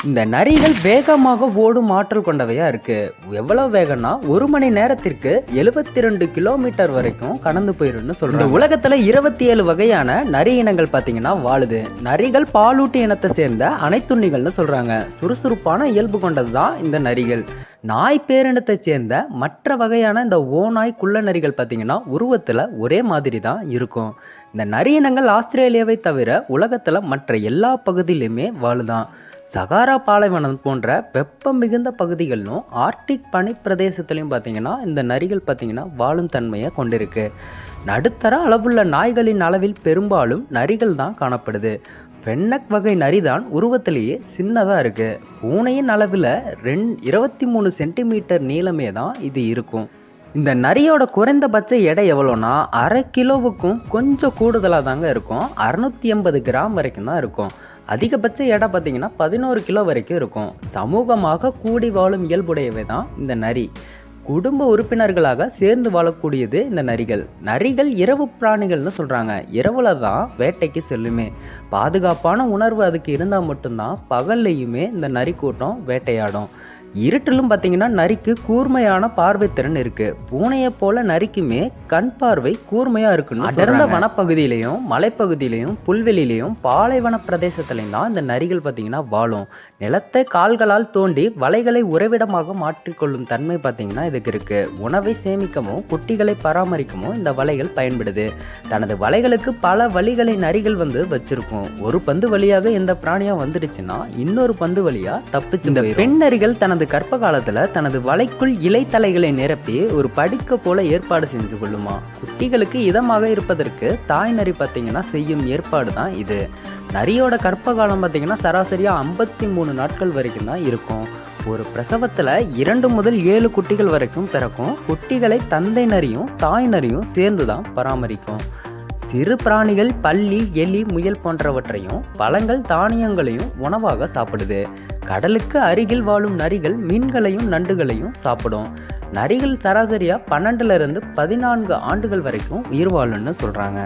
இந்த நரிகள் வேகமாக ஓடும் ஆற்றல் கொண்டவையா இருக்கு. எவ்வளவு வேகம்னா 1 மணி நேரத்திற்கு 72 கிலோமீட்டர் வரைக்கும் கடந்து போயிருன்னு சொல்றாங்க. இந்த உலகத்துல 27 வகையான நரி இனங்கள் பாத்தீங்கன்னா வாழுது. நரிகள் பாலூட்டி இனத்தை சேர்ந்த அனைத்துண்ணிகள்னு சொல்றாங்க. சுறுசுறுப்பான இயல்பு கொண்டதுதான் இந்த நரிகள். நாய் பேரினத்தை சேர்ந்த மற்ற வகையான இந்த ஓநாய் குள்ள நரிகள் பார்த்தீங்கன்னா உருவத்தில் ஒரே மாதிரி தான் இருக்கும். இந்த நரி இனங்கள் ஆஸ்திரேலியாவை தவிர உலகத்தில் மற்ற எல்லா பகுதியிலுமே வாழுதான். சகாரா பாலைவனம் போன்ற வெப்பம் மிகுந்த பகுதிகளிலும் ஆர்டிக் பனி பிரதேசத்துலையும் பார்த்தீங்கன்னா இந்த நரிகள் பார்த்தீங்கன்னா வாழும் தன்மையை கொண்டிருக்கு. நடுத்தர அளவுள்ள நாய்களின் அளவில் பெரும்பாலும் நரிகள் தான் காணப்படுது. ஃபென்னக் வகை நரிதான் உருவத்திலேயே சின்னதாக இருக்குது. பூனையின் அளவில் 23 சென்டிமீட்டர் நீளமே தான் இது இருக்கும். இந்த நரியோட குறைந்தபட்ச எடை எவ்வளோனா 1/2 கிலோவுக்கும் கொஞ்சம் கூடுதலாக தாங்க இருக்கும். 680 கிராம் வரைக்கும் தான் இருக்கும். அதிகபட்ச எடை பார்த்திங்கன்னா 11 கிலோ வரைக்கும் இருக்கும். சமூகமாக கூடி வாழும் இயல்புடையவை தான் இந்த நரி. குடும்ப உறுப்பினர்களாக சேர்ந்து வாழக்கூடியது இந்த நரிகள். நரிகள் இரவு பிராணிகள்னு சொல்கிறாங்க. இரவுல தான் வேட்டைக்கு செல்லுமே. பாதுகாப்பான உணர்வு அதுக்கு இருந்தால் மட்டும்தான் பகல்லையுமே இந்த நரி கூட்டம் வேட்டையாடும். இருட்டிலும் பார்த்தீங்கன்னா நரிக்கு கூர்மையான பார்வை திறன் இருக்குது. பூனையை போல நரிக்குமே கண் பார்வை கூர்மையாக இருக்குன்னு அடர்ந்த வனப்பகுதியிலையும் மலைப்பகுதியிலையும் புல்வெளியிலையும் பாலைவன பிரதேசத்துலையும் தான் இந்த நரிகள் பார்த்தீங்கன்னா வாழும். நிலத்தை கால்களால் தோண்டி வலைகளை உறைவிடமாக மாற்றிக்கொள்ளும் தன்மை பார்த்தீங்கன்னா இதுக்கு இருக்குது. உணவை சேமிக்கவும் குட்டிகளை பராமரிக்கவும் இந்த வலைகள் பயன்படுது. தனது வலைகளுக்கு பல வழிகளை நரிகள் வச்சிருக்கும். ஒரு பந்து வழியாக எந்த பிராணியாக வந்துடுச்சுன்னா இன்னொரு பந்து வழியாக தப்பிச்சு. இந்த பெண் நரிகள் தனது கர்ப்ப காலத்துல தனது வலைக்குள் இலைத்தலைகளை நிரப்பி ஒரு படிக்க போல ஏற்பாடு செஞ்சு கொள்ளுமா. குட்டிகளுக்கு இதமாக இருப்பதற்கு தாய் நரி பார்த்தீங்கன்னா செய்யும் ஏற்பாடு தான் இது. நரியோட கர்ப்ப காலம் பார்த்தீங்கன்னா சராசரியா 53 நாட்கள் வரைக்கும் தான் இருக்கும். ஒரு பிரசவத்தில் 2 முதல் 7 குட்டிகள் வரைக்கும் பிறக்கும். குட்டிகளை தந்தை நரியும் தாய் நரியும் சேர்ந்து தான் பராமரிக்கும். சிறு பிராணிகள் பல்லி, எலி, முயல் போன்றவற்றையும் பழங்கள் தானியங்களையும் உணவாக சாப்பிடுது. கடலுக்கு அருகில் வாழும் நரிகள் மீன்களையும் நண்டுகளையும் சாப்பிடும். நரிகள் சராசரியாக 12 to 14 ஆண்டுகள் வரைக்கும் உயிர் வாழும்னு சொல்கிறாங்க.